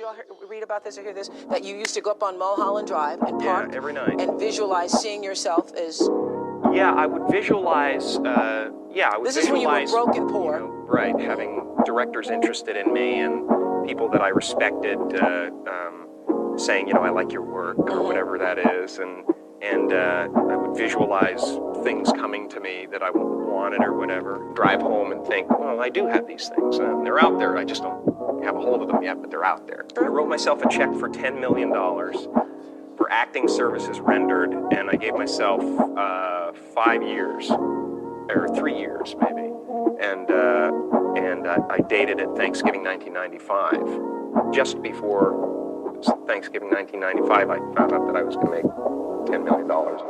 you all read about this or hear this? That you used to go up on Mulholland Drive and park every night and visualize seeing yourself as... Yeah, I would visualize, This is when you were broke and poor. You know, right, having directors interested in me and people that I respected saying, you know, I like your work or whatever that is, and I would visualize things coming to me that I wanted or whatever. Drive home and think, well, I do have these things. They're out there. I just don't have a hold of them yet, but they're out there. I wrote myself a check for $10 million for acting services rendered, and I gave myself 5 years, or 3 years maybe, and I dated it Thanksgiving 1995. Just before Thanksgiving 1995, I found out that I was going to make $10 million in dollars.